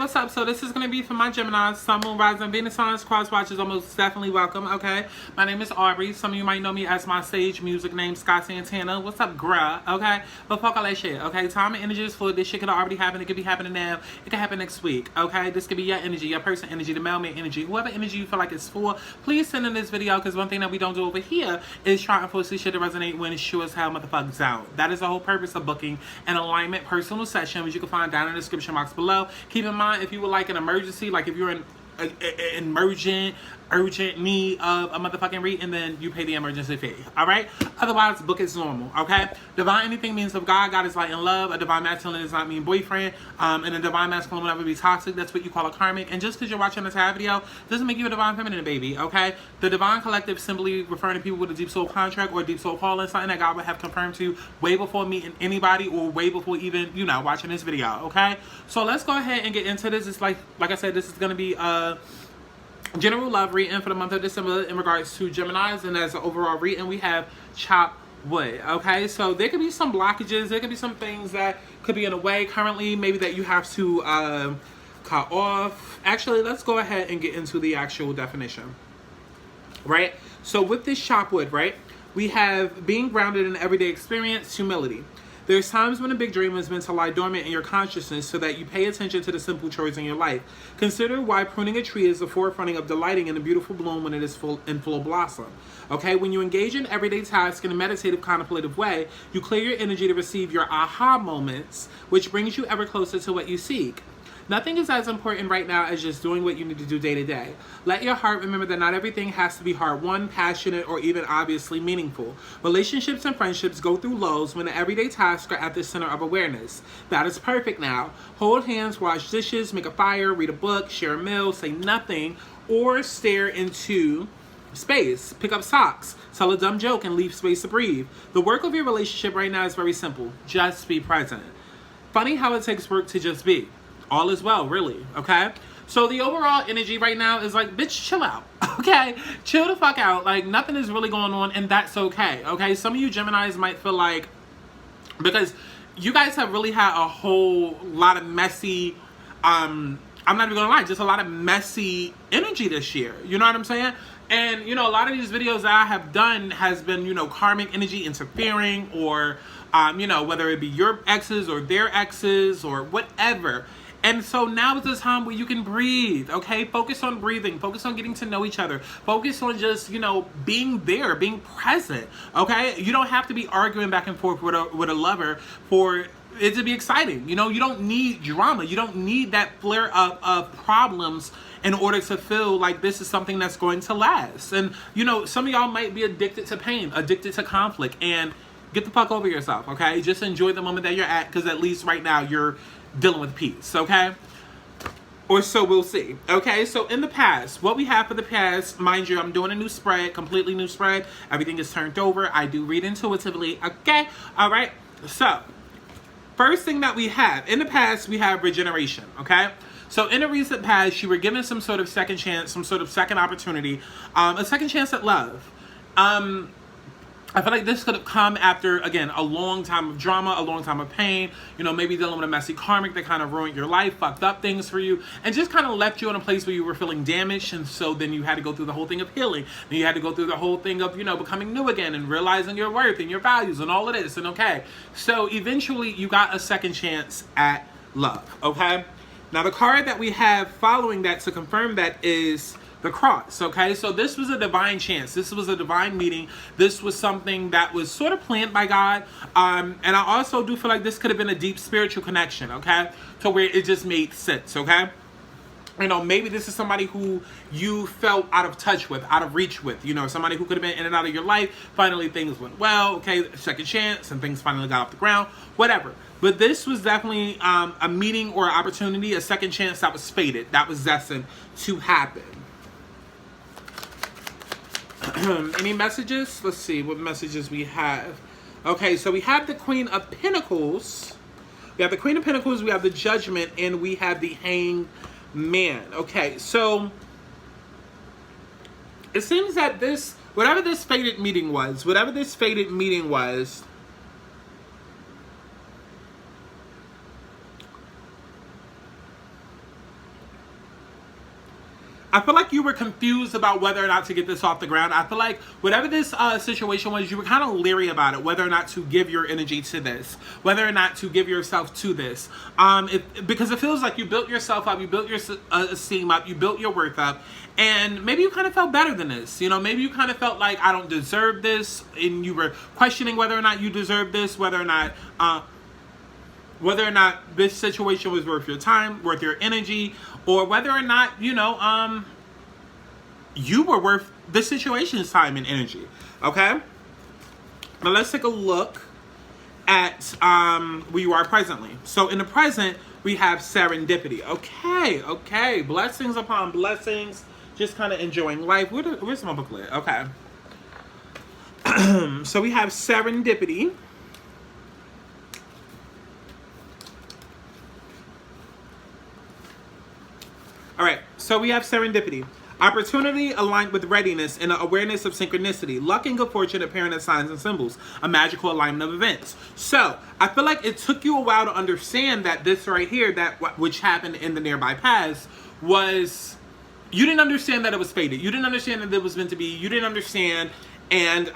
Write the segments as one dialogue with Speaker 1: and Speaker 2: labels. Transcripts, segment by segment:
Speaker 1: what's up? So this is going to be for my Gemini, Sun, Moon, Rising, Venus signs, cross watchers, almost definitely welcome, okay? My name is Aubrey. Some of you might know me as my stage music name, Scott Santana. What's up, bruh? Okay? But fuck all that shit, okay? Time and energy is fluid. This shit could already happen. It could be happening now. It could happen next week, okay? This could be your energy, your person energy, the mailman energy, whoever energy you feel like it's for. Please send in this video, because one thing that we don't do over here is try and force this shit to resonate when it's sure as hell motherfuckers out. That is the whole purpose of booking an alignment personal session, which you can find down in the description box below. Keep in mind, if you would like an emergency, like if you're in urgent need of a motherfucking reading, then you pay the emergency fee. All right? Otherwise, book is normal. Okay? Divine anything means of God. God is light and love. A divine masculine does not mean boyfriend. And a divine masculine will never be toxic. That's what you call a karmic. And just because you're watching this video doesn't make you a divine feminine, baby. Okay? The divine collective simply referring to people with a deep soul contract or a deep soul calling, something that God would have confirmed to you way before meeting anybody or way before even, you know, watching this video. Okay? So let's go ahead and get into this. It's like I said, this is going to be general love reading for the month of December in regards to Geminis, and as an overall reading we have chop wood. Okay, so there could be some blockages, there could be some things that could be in the way currently, maybe that you have to cut off. Actually, let's go ahead and get into the actual definition. Right, so with this chop wood, right, we have being grounded in everyday experience, humility. There's times when a big dream is meant to lie dormant in your consciousness so that you pay attention to the simple chores in your life. Consider why pruning a tree is the forefronting of delighting in a beautiful bloom when it is in full blossom. Okay, when you engage in everyday tasks in a meditative, contemplative way, you clear your energy to receive your aha moments, which brings you ever closer to what you seek. Nothing is as important right now as just doing what you need to do day to day. Let your heart remember that not everything has to be hard-won, passionate, or even obviously meaningful. Relationships and friendships go through lows when the everyday tasks are at the center of awareness. That is perfect now. Hold hands, wash dishes, make a fire, read a book, share a meal, say nothing, or stare into space. Pick up socks, tell a dumb joke, and leave space to breathe. The work of your relationship right now is very simple. Just be present. Funny how it takes work to just be. All is well, really, okay? So the overall energy right now is like, bitch, chill out, okay? Chill the fuck out. Like, nothing is really going on, and that's okay, okay? Some of you Geminis might feel like, because you guys have really had a whole lot of messy, I'm not even gonna lie, just a lot of messy energy this year. You know what I'm saying? And, you know, a lot of these videos that I have done has been, you know, karmic energy interfering, or, you know, whether it be your exes or their exes or whatever. And so now is the time where you can breathe, okay? Focus on breathing. Focus on getting to know each other. Focus on just, you know, being there, being present, okay? You don't have to be arguing back and forth with a lover for it to be exciting. You know, you don't need drama. You don't need that flare up of problems in order to feel like this is something that's going to last. And, you know, some of y'all might be addicted to pain, addicted to conflict, and get the fuck over yourself, okay? Just enjoy the moment that you're at, because at least right now you're dealing with peace, okay? Or so we'll see, okay? So in the past, what we have for the past, mind you, I'm doing a new spread, completely new spread. Everything is turned over. I do read intuitively, okay? All right, so first thing that we have, in the past, we have regeneration, okay? So in the recent past, you were given some sort of second chance, some sort of second opportunity, a second chance at love. I feel like this could have come after, again, a long time of drama, a long time of pain, you know, maybe dealing with a messy karmic that kind of ruined your life, fucked up things for you, and just kind of left you in a place where you were feeling damaged. And so then you had to go through the whole thing of healing. And you had to go through the whole thing of, you know, becoming new again and realizing your worth and your values and all of this. And okay, so eventually you got a second chance at love, okay? Now the card that we have following that to confirm that is the cross, okay? So this was a divine chance. This was a divine meeting. This was something that was sort of planned by God. And I also do feel like this could have been a deep spiritual connection, okay? To where it just made sense, okay? You know, maybe this is somebody who you felt out of touch with, out of reach with, you know, somebody who could have been in and out of your life. Finally, things went well, okay, second chance, and things finally got off the ground, whatever. But this was definitely a meeting or an opportunity, a second chance that was fated, that was destined to happen. Any messages? Let's see what messages we have. Okay, so we have the Queen of Pentacles. We have the Queen of Pentacles, we have the Judgment, and we have the Hanged Man. Okay, so it seems that this, whatever this fated meeting was, I feel like you were confused about whether or not to get this off the ground. I feel like whatever this situation was, you were kind of leery about it, whether or not to give your energy to this, whether or not to give yourself to this. Because it feels like you built yourself up, you built your esteem up, you built your worth up, and maybe you kind of felt better than this. You know, maybe you kind of felt like, I don't deserve this, and you were questioning whether or not you deserve this, whether or not this situation was worth your time, worth your energy, or whether or not, you know, you were worth the situation's time and energy. Okay? Now let's take a look at where you are presently. So in the present, we have serendipity. Okay. Blessings upon blessings. Just kind of enjoying life. Where's my booklet? Okay. So we have serendipity. All right, so we have serendipity. Opportunity aligned with readiness and an awareness of synchronicity. Luck and good fortune appearing as signs and symbols. A magical alignment of events. So, I feel like it took you a while to understand that this right here, which happened in the nearby past, was... You didn't understand that it was fated. You didn't understand that it was meant to be. You didn't understand, and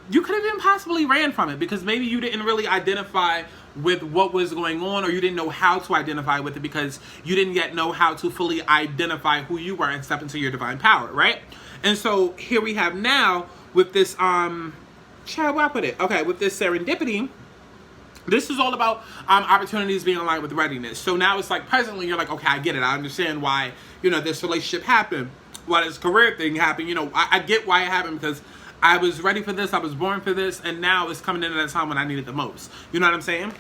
Speaker 1: you could have even possibly ran from it because maybe you didn't really identify with what was going on, or you didn't know how to identify with it because you didn't yet know how to fully identify who you were and step into your divine power, right? And so here we have now with this with this serendipity. This is all about opportunities being aligned with readiness. So now it's like presently you're like, okay, I get it. I understand why, you know, this relationship happened, why this career thing happened. You know, I get why it happened because I was ready for this. I was born for this. And now it's coming in at a time when I need it the most. You know what I'm saying?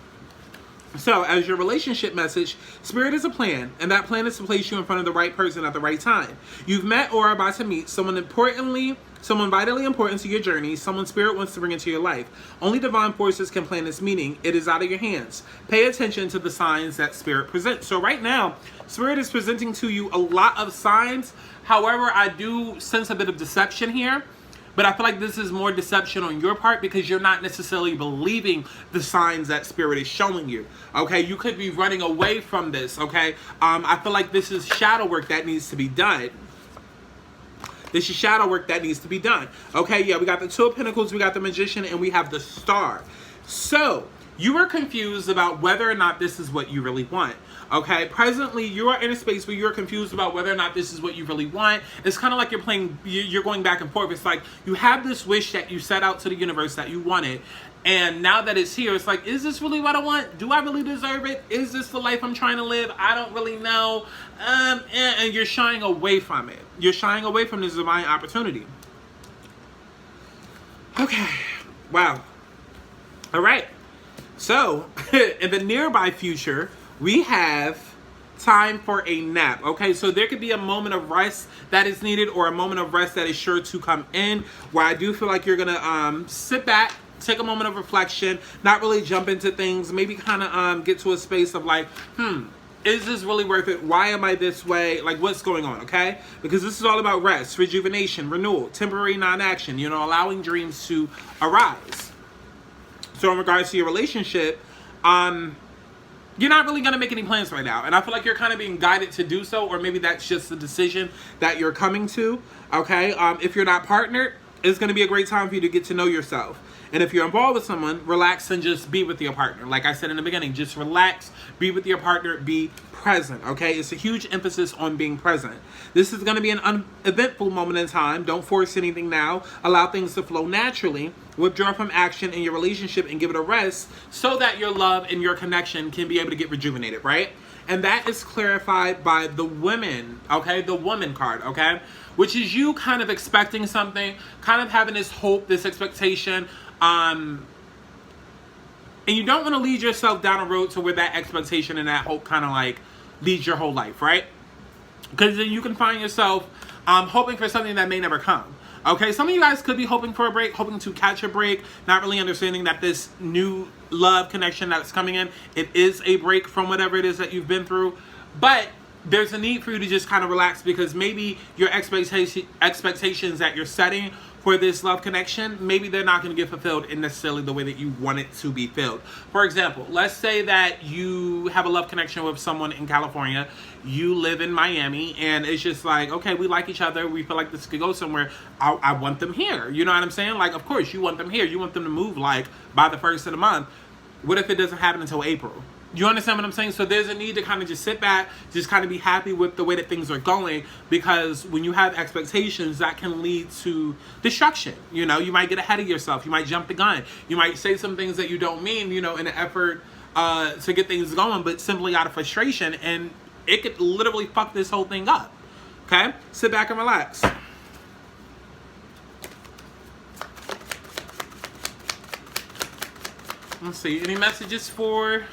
Speaker 1: So as your relationship message, Spirit is a plan. And that plan is to place you in front of the right person at the right time. You've met or are about to meet someone vitally important to your journey, someone Spirit wants to bring into your life. Only divine forces can plan this meeting. It is out of your hands. Pay attention to the signs that Spirit presents. So right now, Spirit is presenting to you a lot of signs. However, I do sense a bit of deception here. But I feel like this is more deception on your part because you're not necessarily believing the signs that Spirit is showing you. Okay, you could be running away from this. Okay, I feel like this is shadow work that needs to be done. This is shadow work that needs to be done. Okay, yeah, we got the Two of Pentacles, we got the Magician, and we have the Star. So you are confused about whether or not this is what you really want. Okay, presently you are in a space where you're confused about whether or not this is what you really want. It's kind of like you're going back and forth. It's like you have this wish that you set out to the universe that you wanted, and now that it's here, it's like, is this really what I want? Do I really deserve it? Is this the life I'm trying to live? I don't really know. And you're shying away from it. You're shying away from this divine opportunity. Okay, wow. All right. So in the nearby future, we have time for a nap. Okay, so there could be a moment of rest that is needed, or a moment of rest that is sure to come in, where I do feel like you're gonna sit back, take a moment of reflection, not really jump into things, maybe kind of get to a space of like, is this really worth it? Why am I this way? Like, what's going on? Okay, because this is all about rest, rejuvenation, renewal, temporary non-action, you know, allowing dreams to arise. So in regards to your relationship, you're not really going to make any plans right now. And I feel like you're kind of being guided to do so, or maybe that's just the decision that you're coming to, okay? If you're not partnered, it's going to be a great time for you to get to know yourself. And if you're involved with someone, relax and just be with your partner. Like I said in the beginning, just relax, be with your partner, be present, okay? It's a huge emphasis on being present. This is going to be an uneventful moment in time. Don't force anything now. Allow things to flow naturally. Withdraw from action in your relationship and give it a rest so that your love and your connection can be able to get rejuvenated, right? And that is clarified by the women, okay? The woman card, okay? Which is you kind of expecting something, kind of having this hope, this expectation, and you don't want to lead yourself down a road to where that expectation and that hope kind of like leads your whole life, right? Because then you can find yourself hoping for something that may never come. Okay, some of you guys could be hoping for a break, hoping to catch a break, not really understanding that this new love connection that's coming in, it is a break from whatever it is that you've been through. But there's a need for you to just kind of relax, because maybe your expectations that you're setting for this love connection, maybe they're not going to get fulfilled in necessarily the way that you want it to be filled. For example, let's say that you have a love connection with someone in California, you live in Miami, and it's just like, okay, we like each other, we feel like this could go somewhere, I want them here. You know what I'm saying? Like, of course, you want them here. You want them to move, like, by the first of the month. What if it doesn't happen until April? You understand what I'm saying? So there's a need to kind of just sit back, just kind of be happy with the way that things are going, because when you have expectations, that can lead to destruction. You know, you might get ahead of yourself. You might jump the gun. You might say some things that you don't mean, you know, in an effort to get things going, but simply out of frustration, and it could literally fuck this whole thing up. Okay? Sit back and relax. Let's see. Any messages for...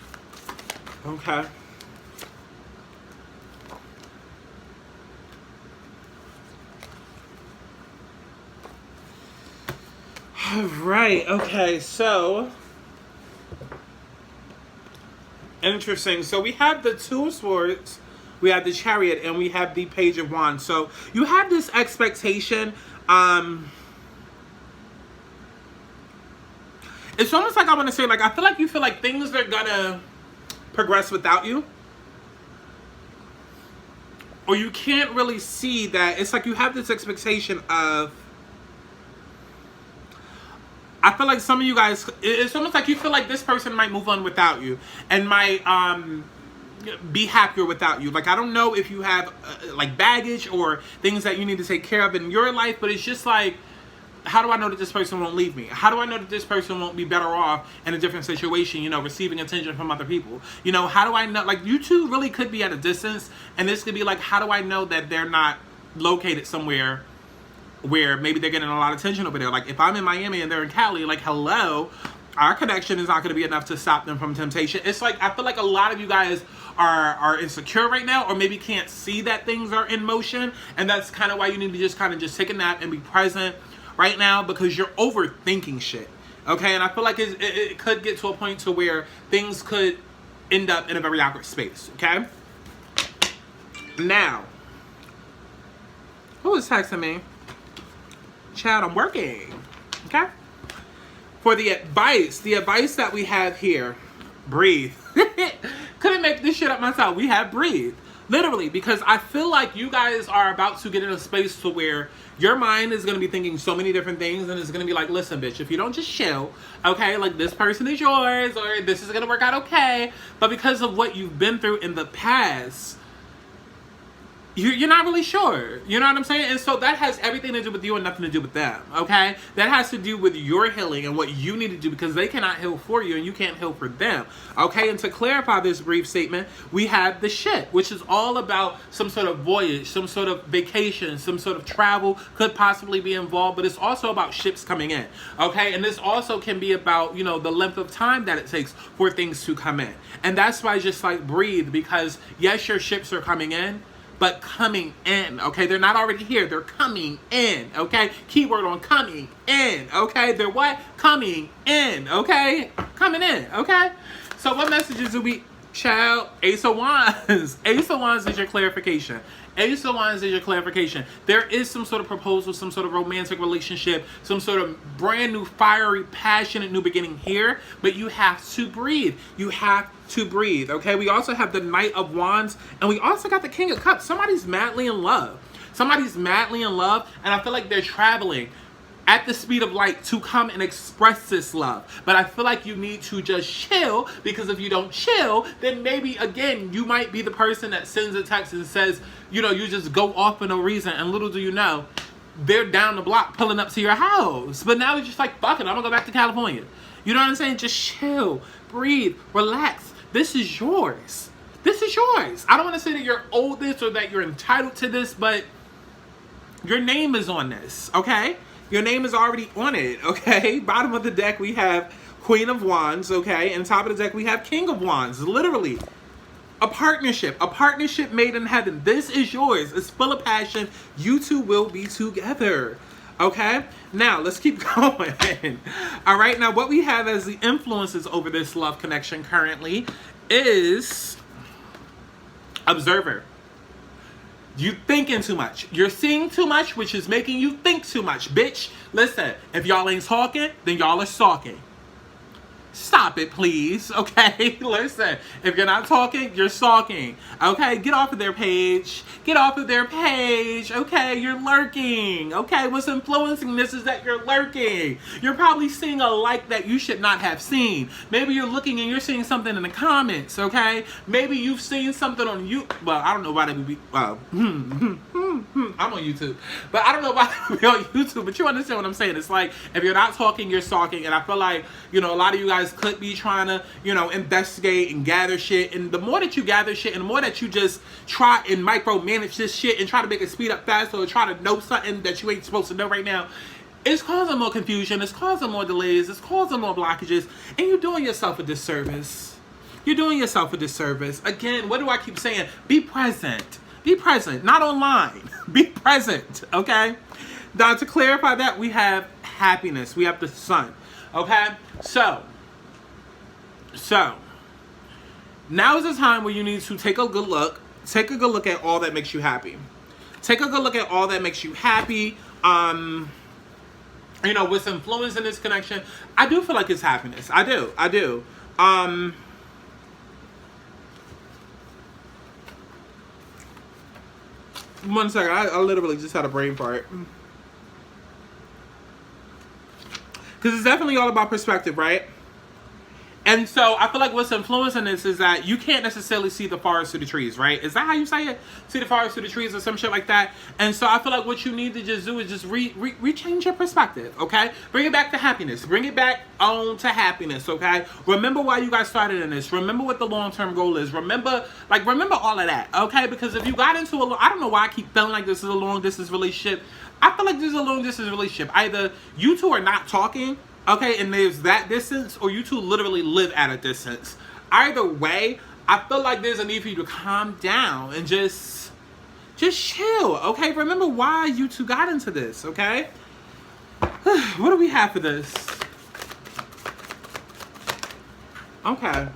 Speaker 1: Okay. All right. Okay. So, interesting. So we have the Two of Swords, we have the Chariot, and we have the Page of Wands. So you have this expectation. It's almost like I want to say, like, I feel like you feel like things are gonna progress without you, or you can't really see that. It's like you have this expectation of, I feel like some of you guys, it's almost like you feel like this person might move on without you and might be happier without you. Like, I don't know if you have like baggage or things that you need to take care of in your life, but it's just like, how do I know that this person won't leave me? How do I know that this person won't be better off in a different situation, you know, receiving attention from other people? You know, how do I know? Like, you two really could be at a distance, and this could be like, how do I know that they're not located somewhere where maybe they're getting a lot of attention over there? Like, if I'm in Miami and they're in Cali, like, hello, our connection is not going to be enough to stop them from temptation. It's like, I feel like a lot of you guys are insecure right now, or maybe can't see that things are in motion, and that's kind of why you need to just kind of just take a nap and be present right now, because you're overthinking shit. Okay? And I feel like it could get to a point to where things could end up in a very awkward space. Okay? Now, who is texting me? Chad, I'm working. Okay? For the advice that we have here, breathe. Couldn't make this shit up myself. We have breathe. Literally, because I feel like you guys are about to get in a space to where your mind is going to be thinking so many different things, and it's going to be like, listen, bitch, if you don't just chill, okay, like, this person is yours, or this is going to work out okay, but because of what you've been through in the past, you're not really sure. You know what I'm saying? And so that has everything to do with you and nothing to do with them, okay? That has to do with your healing and what you need to do, because they cannot heal for you and you can't heal for them, okay? And to clarify this brief statement, we have the ship, which is all about some sort of voyage, some sort of vacation, some sort of travel could possibly be involved, but it's also about ships coming in, okay? And this also can be about, you know, the length of time that it takes for things to come in. And that's why I just like breathe, because yes, your ships are coming in, but coming in, okay? They're not already here. They're coming in, okay? Keyword on coming in, okay? They're what? Coming in, okay? Coming in, okay? So what messages do we... Child, Ace of Wands. Ace of Wands is your clarification. Ace of Wands is your clarification. There is some sort of proposal, some sort of romantic relationship, some sort of brand new, fiery, passionate new beginning here, but you have to breathe. You have to breathe, okay? We also have the Knight of Wands, and we also got the King of Cups. Somebody's madly in love. Somebody's madly in love, and I feel like they're traveling at the speed of light to come and express this love. But I feel like you need to just chill, because if you don't chill, then maybe, again, you might be the person that sends a text and says, you know, you just go off for no reason, and little do you know, they're down the block pulling up to your house. But now it's just like, fuck it, I'm gonna go back to California. You know what I'm saying? Just chill, breathe, relax. This is yours. This is yours. I don't want to say that you're owed this or that you're entitled to this, but your name is on this, okay? Your name is already on it, okay? Bottom of the deck, we have Queen of Wands, okay? And top of the deck, we have King of Wands. Literally, a partnership made in heaven. This is yours. It's full of passion. You two will be together, okay? Now, let's keep going. All right, now what we have as the influences over this love connection currently is Observer. You thinking too much. You're seeing too much, which is making you think too much. Bitch, listen, if y'all ain't talking, then y'all are stalking. Stop it, please. Okay? Listen, if you're not talking, you're stalking. Okay? Get off of their page. Get off of their page. Okay? You're lurking. Okay? What's influencing this is that you're lurking. You're probably seeing a like that you should not have seen. Maybe you're looking and you're seeing something in the comments. Okay? Maybe you've seen something on you. Well, I don't know why that would be. I'm on YouTube. But I don't know why that would be on YouTube. But you understand what I'm saying. It's like, if you're not talking, you're stalking. And I feel like, you know, a lot of you guys could be trying to, you know, investigate and gather shit. And the more that you gather shit and the more that you just try and micromanage this shit and try to make it speed up faster or try to know something that you ain't supposed to know right now, it's causing more confusion, it's causing more delays, it's causing more blockages, and you're doing yourself a disservice. You're doing yourself a disservice. Again, what do I keep saying? Be present. Be present, not online. Be present, okay? Now, to clarify that, we have happiness. We have the sun, okay? So, now is the time where you need to take a good look. Take a good look at all that makes you happy. Take a good look at all that makes you happy. You know, what's influencing this connection. I do feel like it's happiness. I do. One second. I literally just had a brain fart. Because it's definitely all about perspective, right? And so I feel like what's influencing this is that you can't necessarily see the forest through the trees, right? Is that how you say it? See the forest through the trees or some shit like that? And so I feel like what you need to just do is just rechange your perspective, okay? Bring it back to happiness. Bring it back on to happiness, okay? Remember why you guys started in this. Remember what the long-term goal is. Remember all of that, okay? Because if you got into I don't know why I keep feeling like this is a long-distance relationship. I feel like this is a long-distance relationship. Either you two are not talking, okay, and there's that distance, or you two literally live at a distance. Either way, I feel like there's a need for you to calm down and just chill, okay? Remember why you two got into this, okay? What do we have for this? Okay.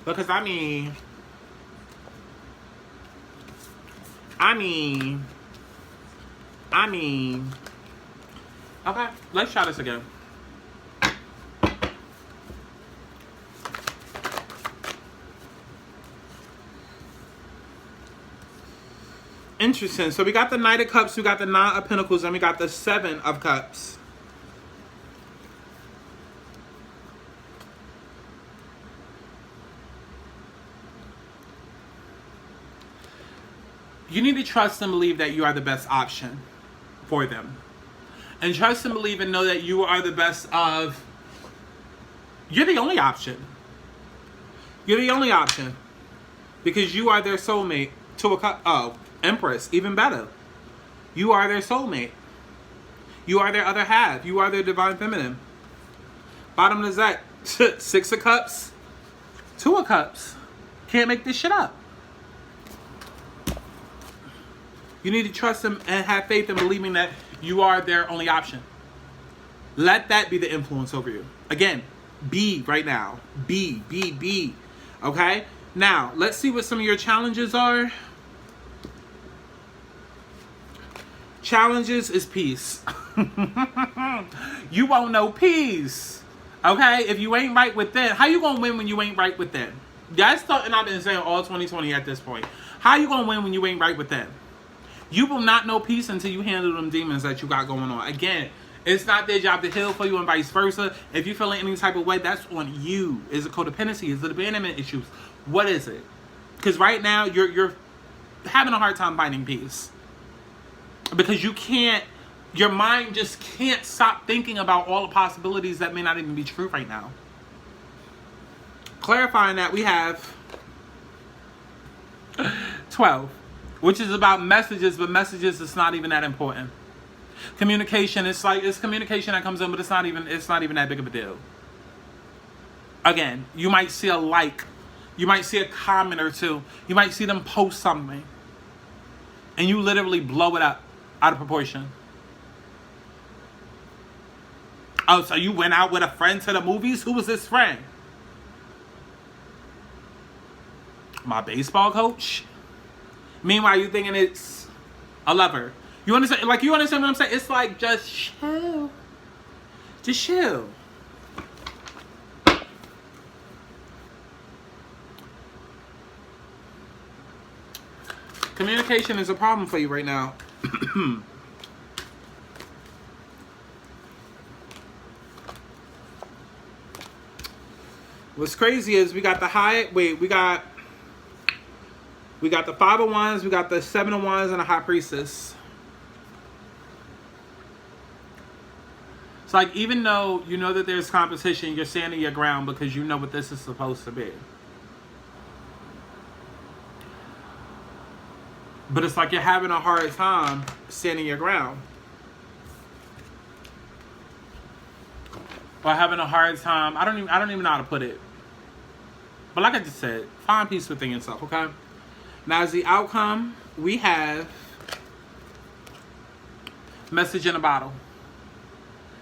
Speaker 1: Because I mean, okay, let's try this again. Interesting. So we got the Knight of Cups, we got the Nine of Pentacles, and we got the Seven of Cups. You need to trust and believe that you are the best option for them. And trust and believe and know that you are the best of... You're the only option. You're the only option. Because you are their soulmate. Oh, Empress. Even better. You are their soulmate. You are their other half. You are their divine feminine. Bottom of the deck. Six of Cups. Two of Cups. Can't make this shit up. You need to trust them and have faith in believing that you are their only option. Let that be the influence over you. Again, be right now. Be. Okay? Now, let's see what some of your challenges are. Challenges is peace. You won't know peace. Okay? If you ain't right with them, how you gonna win when you ain't right with them? That's something I've been saying all 2020 at this point. How you gonna win when you ain't right with them? You will not know peace until you handle them demons that you got going on. Again, it's not their job to heal for you and vice versa. If you're feeling any type of way, that's on you. Is it codependency? Is it abandonment issues? What is it? Because right now, you're having a hard time finding peace. Because you can't, your mind just can't stop thinking about all the possibilities that may not even be true right now. Clarifying that, we have 12. Which is about messages, but messages is not even that important. Communication, it's communication that comes in, but it's not even that big of a deal. Again, you might see a like, you might see a comment or two, you might see them post something, and you literally blow it up out of proportion. Oh, so you went out with a friend to the movies? Who was this friend? my baseball coach. Meanwhile, you thinking it's a lover. You understand? Like, you understand what I'm saying? It's like, just chill. Just chill. Communication is a problem for you right now. What's crazy is we got the we got the 5 of Wands, we got the 7 of Wands, and the High Priestess. It's like, even though you know that there's competition, you're standing your ground because you know what this is supposed to be. But it's like you're having a hard time standing your ground. Or having a hard time, I don't even know how to put it. But like I just said, find peace within yourself, okay? Now, as the outcome, we have message in a bottle.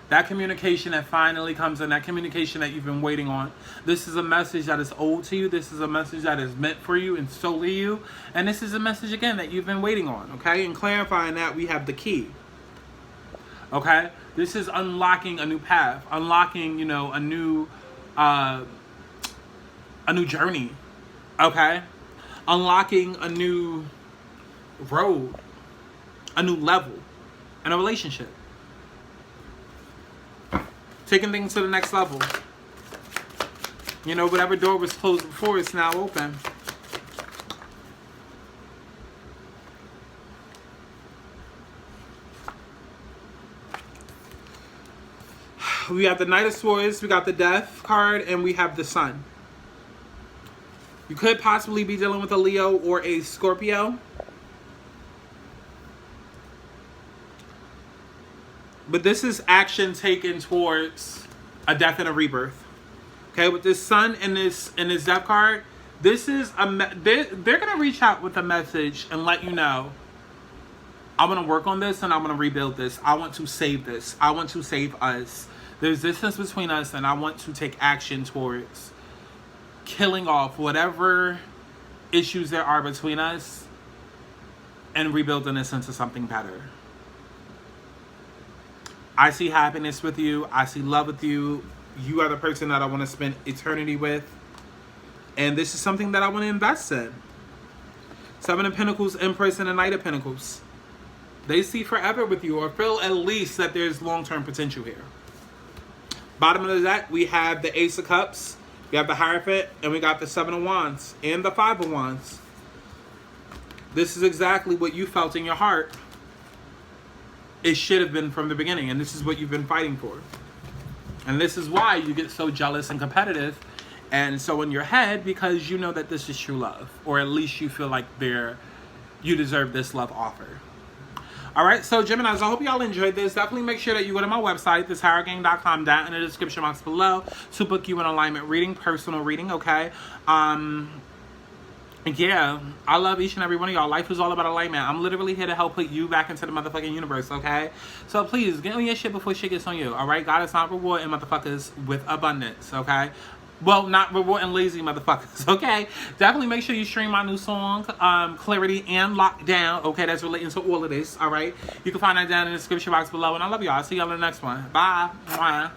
Speaker 1: That communication that finally comes in, that communication that you've been waiting on. This is a message that is owed to you. This is a message that is meant for you and solely you. And this is a message, again, that you've been waiting on, okay? And clarifying that, we have the key, okay? This is unlocking a new path, unlocking, you know, a new journey, okay? Unlocking a new road, a new level in a relationship. Taking things to the next level. You know, whatever door was closed before is now open. We have the Knight of Swords, we got the Death card, and we have the Sun. You could possibly be dealing with a Leo or a Scorpio. But this is action taken towards a death and a rebirth. Okay, with this Sun and this Death card, this is they're gonna reach out with a message and let you know, I want to work on this and I want to rebuild this. I want to save this. I want to save us. There's distance between us, and I want to take action towards killing off whatever issues there are between us and rebuilding this into something better. I see happiness with you. I see love with you. You are the person that I want to spend eternity with. And this is something that I want to invest in. 7 of Pentacles, Empress, and the Knight of Pentacles. They see forever with you, or feel at least that there's long-term potential here. Bottom of the deck, we have the Ace of Cups, we have the Hierophant, and we got the 7 of Wands and the 5 of Wands. This is exactly what you felt in your heart it should have been from the beginning, and this is what you've been fighting for. And this is why you get so jealous and competitive and so in your head, because you know that this is true love, or at least you feel like you deserve this love offer. All right, so Geminis, I hope y'all enjoyed this. Definitely make sure that you go to my website, thisharrowgang.com, down in the description box below, to book you an alignment reading, personal reading, okay? Yeah, I love each and every one of y'all. Life is all about alignment. I'm literally here to help put you back into the motherfucking universe, okay? So please, get on your shit before shit gets on you, all right? God is not rewarding motherfuckers with abundance, okay? Well, not rewarding lazy motherfuckers, okay? Definitely make sure you stream my new song, Clarity and Lockdown, okay? That's relating to all of this, all right? You can find that down in the description box below, and I love y'all. I'll see y'all in the next one. Bye. Mwah.